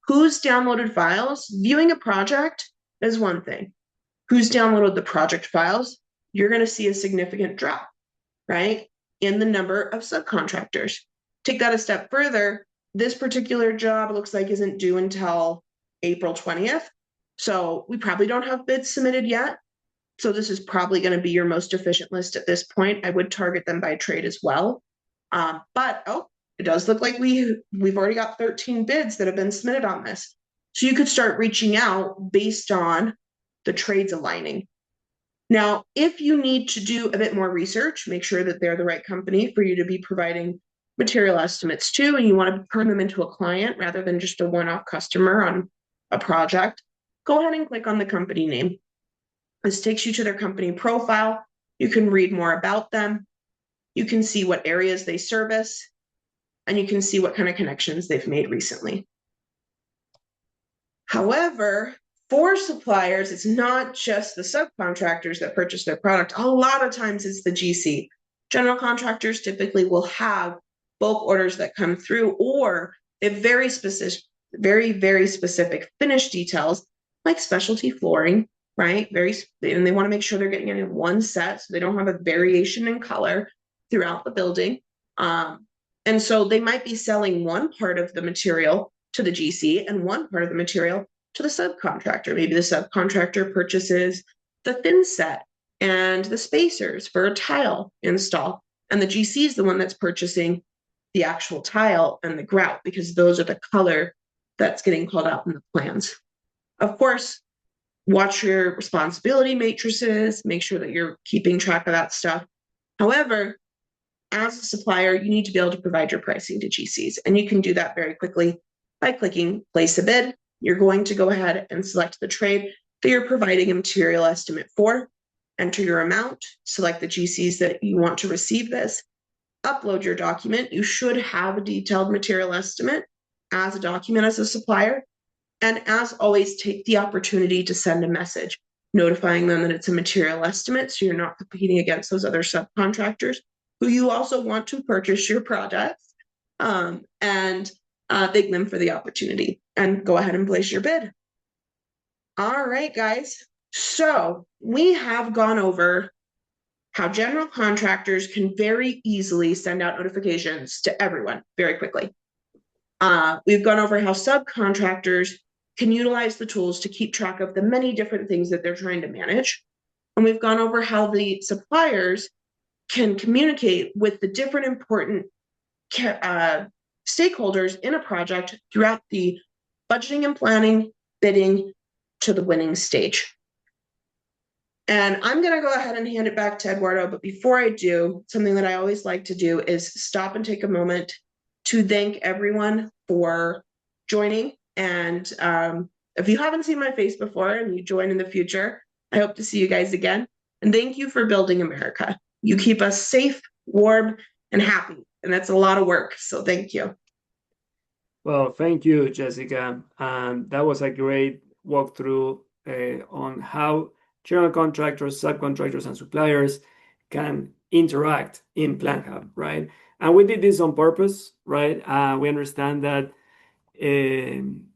Who's downloaded files? Viewing a project is one thing. Who's downloaded the project files? You're going to see a significant drop, right, in the number of subcontractors. Take that a step further. This particular job looks like isn't due until April 20th. So we probably don't have bids submitted yet. So this is probably going to be your most efficient list at this point. I would target them by trade as well. But it does look like we've already got 13 bids that have been submitted on this. So you could start reaching out based on the trades aligning. Now, if you need to do a bit more research, make sure that they're the right company for you to be providing material estimates to, and you want to turn them into a client rather than just a one-off customer on a project, go ahead and click on the company name. This takes you to their company profile. You can read more about them. You can see what areas they service, and you can see what kind of connections they've made recently. However, for suppliers, it's not just the subcontractors that purchase their product. A lot of times it's the GC. General contractors typically will have bulk orders that come through, or they have very specific finish details like specialty flooring, right? And they want to make sure they're getting it in one set so they don't have a variation in color throughout the building. And so they might be selling one part of the material to the GC and one part of the material to the subcontractor. Maybe the subcontractor purchases the thin set and the spacers for a tile install, and the GC is the one that's purchasing the actual tile and the grout because those are the color that's getting called out in the plans. Of course, watch your responsibility matrices, make sure that you're keeping track of that stuff. However, as a supplier, you need to be able to provide your pricing to GCs, and you can do that very quickly by clicking place a bid. You're going to go ahead and select the trade that you're providing a material estimate for, enter your amount, select the GCs that you want to receive this, upload your document. You should have a detailed material estimate as a document as a supplier. And as always, take the opportunity to send a message notifying them that it's a material estimate so you're not competing against those other subcontractors who you also want to purchase your products, and thank them for the opportunity and go ahead and place your bid. All right, guys. So we have gone over how general contractors can very easily send out notifications to everyone very quickly. We've gone over how subcontractors can utilize the tools to keep track of the many different things that they're trying to manage. And we've gone over how the suppliers can communicate with the different important stakeholders in a project throughout the budgeting and planning, bidding to the winning stage. And I'm going to go ahead and hand it back to Eduardo. But before I do, something that I always like to do is stop and take a moment to thank everyone for joining. And if you haven't seen my face before and you join in the future, I hope to see you guys again. And thank you for building America. You keep us safe, warm, and happy. And that's a lot of work. So thank you. Well, thank you, Jessica. That was a great walkthrough on how general contractors, subcontractors, and suppliers can interact in PlanHub, right? And we did this on purpose, right? We understand that um,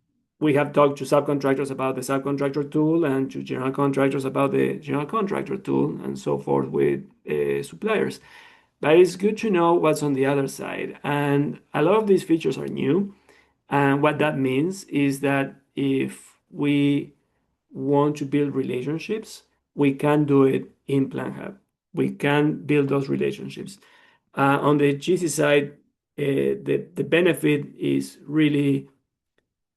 we have talked to subcontractors about the subcontractor tool and to general contractors about the general contractor tool and so forth with suppliers. But it's good to know what's on the other side. And a lot of these features are new. And what that means is that if we want to build relationships, we can do it in PlanHub. We can build those relationships. On the GC side, the benefit is really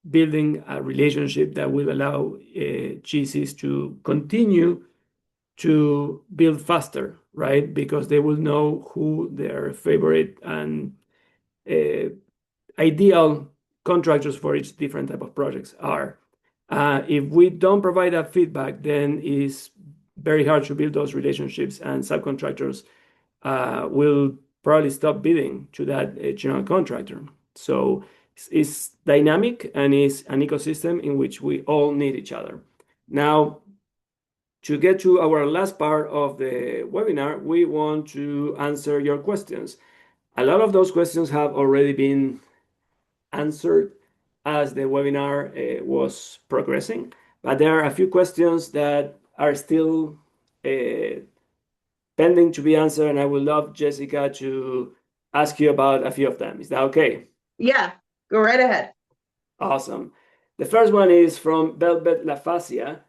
building a relationship that will allow GCs to continue to build faster, right? Because they will know who their favorite and uh, ideal contractors for each different type of projects are. If we don't provide that feedback, then it's very hard to build those relationships, and subcontractors will probably stop bidding to that general contractor. So it's dynamic and it's an ecosystem in which we all need each other. Now, to get to our last part of the webinar, we want to answer your questions. A lot of those questions have already been answered as the webinar was progressing, but there are a few questions that are still pending to be answered, and I would love Jessica to ask you about a few of them. Is that okay? Yeah, go right ahead. Awesome. The first one is from Velvet Lafasia,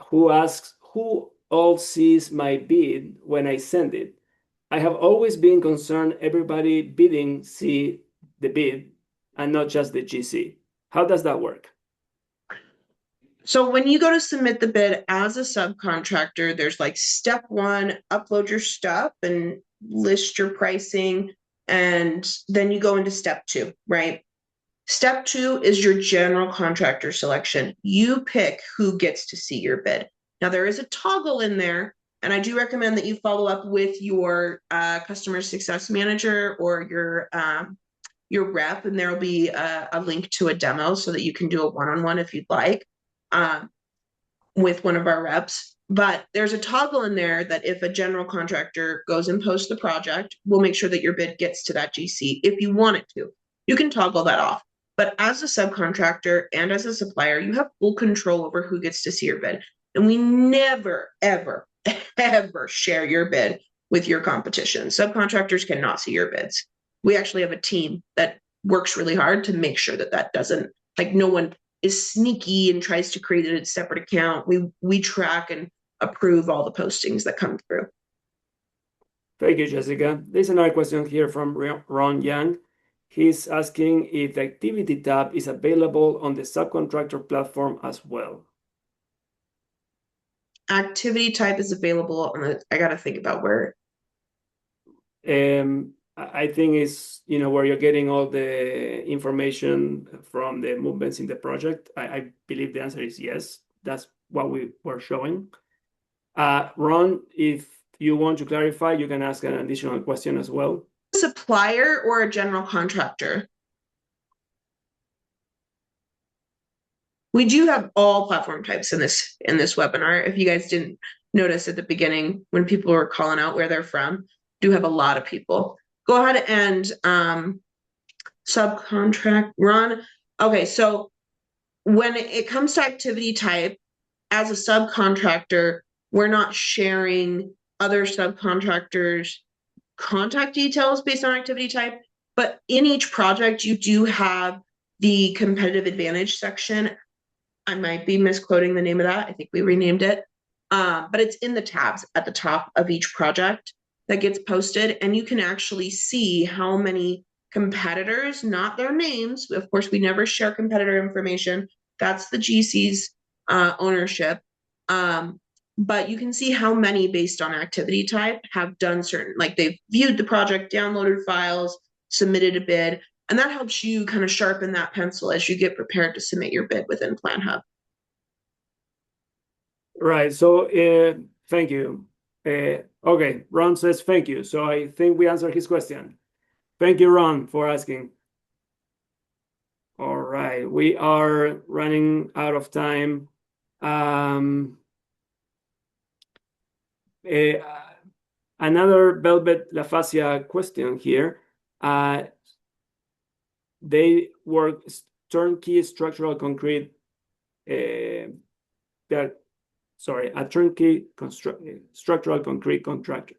who asks, who all sees my bid when I send it? I have always been concerned everybody bidding see the bid and not just the GC. How does that work? So when you go to submit the bid as a subcontractor, there's like step one, upload your stuff and list your pricing. And then you go into step two, right? Step two is your general contractor selection. You pick who gets to see your bid. Now, there is a toggle in there, and I do recommend that you follow up with your customer success manager or your rep, and there will be a link to a demo so that you can do a one-on-one if you'd like um, with one of our reps. But there's a toggle in there that if a general contractor goes and posts the project, we'll make sure that your bid gets to that GC if you want it to. You can toggle that off. But as a subcontractor and as a supplier, you have full control over who gets to see your bid. And we never, ever, ever share your bid with your competition. Subcontractors cannot see your bids. We actually have a team that works really hard to make sure that that doesn't, like, no one is sneaky and tries to create a separate account. We track and approve all the postings that come through. Thank you, Jessica. There's another question here from Ron Young. He's asking if the activity tab is available on the subcontractor platform as well. Activity type is available on the, I got to think about where. I think it's where you're getting all the information from the movements in the project. I believe the answer is yes. That's what we were showing. Ron, if you want to clarify, you can ask an additional question as well. Supplier or a general contractor? We do have all platform types in this webinar. If you guys didn't notice at the beginning when people were calling out where they're from, do have a lot of people. Go ahead and subcontract, Ron. Okay, so when it comes to activity type, as a subcontractor, we're not sharing other subcontractors' contact details based on activity type, but in each project, you do have the competitive advantage section. I might be misquoting the name of that. I think we renamed it. But it's in the tabs at the top of each project that gets posted, and you can actually see how many competitors, not their names. Of course, we never share competitor information. That's the GC's ownership. But you can see how many based on activity type have done certain, like they've viewed the project, downloaded files, submitted a bid, and that helps you kind of sharpen that pencil as you get prepared to submit your bid within PlanHub. Right. So thank you. Okay. Ron says thank you. So I think we answered his question. Thank you, Ron, for asking. All right, we are running out of time. Another Velvet LaFasia question here. They work turnkey structural concrete. A turnkey structural concrete contractor.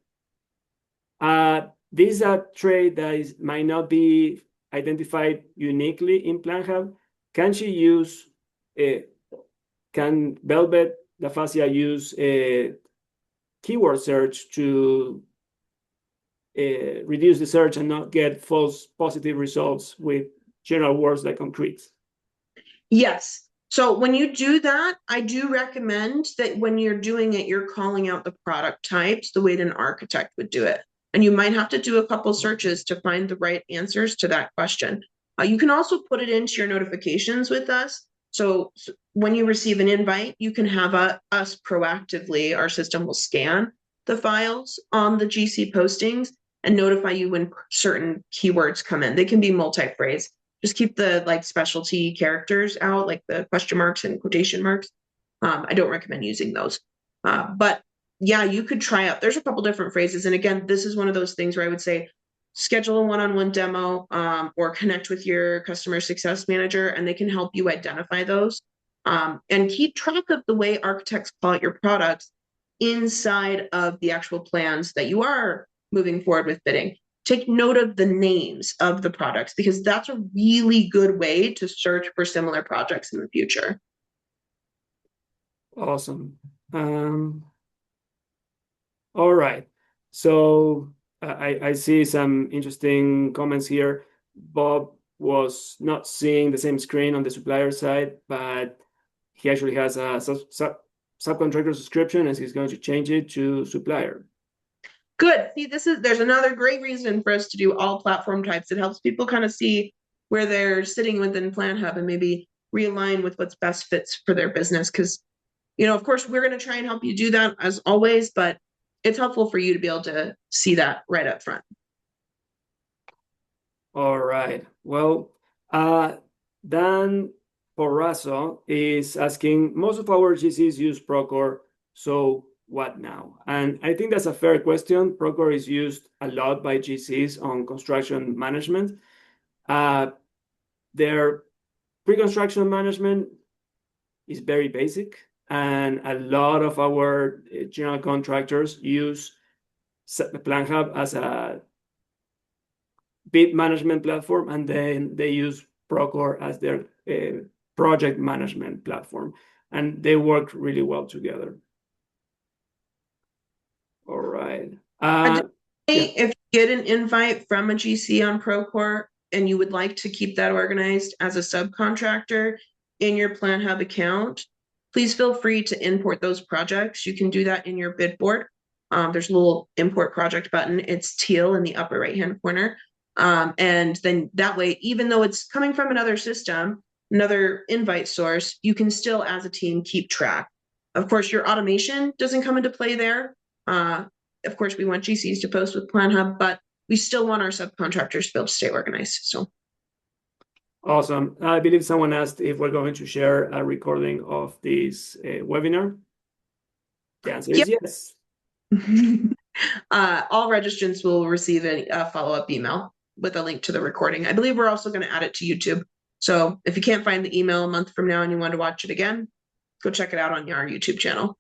This is a trade that might not be identified uniquely in PlanHub. Can she use? Can Velvet LaFasia use keyword search to reduce the search and not get false positive results with general words like concrete? Yes. So when you do that, I do recommend that when you're doing it, you're calling out the product types the way that an architect would do it. And you might have to do a couple searches to find the right answers to that question. You can also put it into your notifications with us. So when you receive an invite, you can have us proactively, our system will scan the files on the GC postings and notify you when certain keywords come in. They can be multi-phrase. Just keep the like specialty characters out, like the question marks and quotation marks. I don't recommend using those. But yeah, you could try out. There's a couple different phrases. And again, this is one of those things where I would say schedule a one-on-one demo or connect with your customer success manager, and they can help you identify those. And keep track of the way architects call out your products inside of the actual plans that you are moving forward with bidding. Take note of the names of the products because that's a really good way to search for similar projects in the future. Awesome. All right. So I see some interesting comments here. Bob was not seeing the same screen on the supplier side, but he actually has a subcontractor subscription and he's going to change it to supplier. Good. See, there's another great reason for us to do all platform types. It helps people kind of see where they're sitting within PlanHub and maybe realign with what's best fits for their business. Because, of course, we're going to try and help you do that as always, but it's helpful for you to be able to see that right up front. All right. Well, Dan Porrazo is asking, most of our GCs use Procore, so what now? And I think that's a fair question. Procore is used a lot by GCs on construction management. Their pre-construction management is very basic, and a lot of our general contractors use PlanHub as a bid management platform, and then they use Procore as their project management platform, and they work really well together. All right. If you get an invite from a GC on Procore and you would like to keep that organized as a subcontractor in your PlanHub account, please feel free to import those projects. You can do that in your bid board. There's a little import project button. It's teal in the upper right-hand corner. And then that way, even though it's coming from another system, another invite source, you can still, as a team, keep track. Of course, your automation doesn't come into play there. Of course, we want GCs to post with PlanHub, but we still want our subcontractors to be able to stay organized. So awesome. I believe someone asked if we're going to share a recording of this webinar. The answer is yes. All registrants will receive a follow-up email with a link to the recording. I believe we're also going to add it to YouTube. So if you can't find the email a month from now and you want to watch it again, go check it out on our YouTube channel.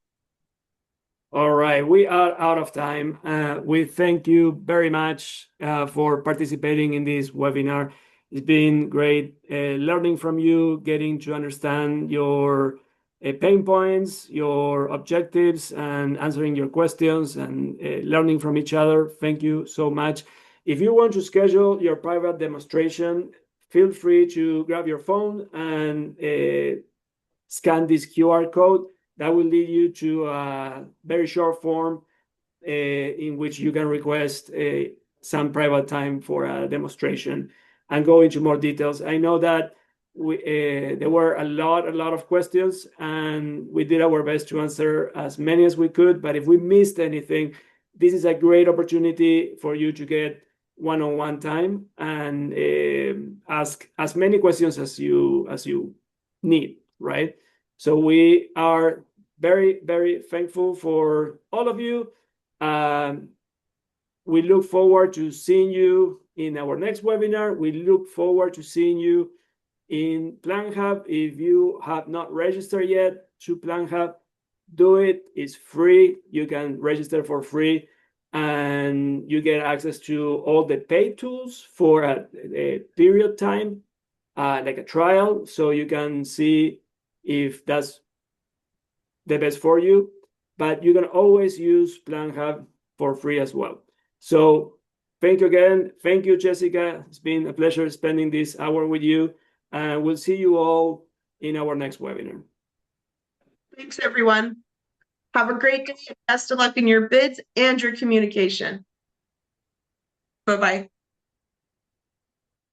All right, we are out of time. We thank you very much for participating in this webinar. It's been great learning from you, getting to understand your pain points, your objectives, and answering your questions and learning from each other. Thank you so much. If you want to schedule your private demonstration, feel free to grab your phone and scan this QR code. That will lead you to a very short form in which you can request some private time for a demonstration and go into more details. I know that there were a lot of questions, and we did our best to answer as many as we could. But if we missed anything, this is a great opportunity for you to get one-on-one time and ask as many questions as you need, right? So we are very, very thankful for all of you. We look forward to seeing you in our next webinar. We look forward to seeing you in PlanHub. If you have not registered yet to PlanHub, do it. It's free. You can register for free and you get access to all the paid tools for a period time, like a trial, so you can see if that's the best for you. But you can always use PlanHub for free as well. So thank you again. Thank you, Jessica. It's been a pleasure spending this hour with you. And we'll see you all in our next webinar. Thanks, everyone. Have a great day. Best of luck in your bids and your communication. Bye-bye.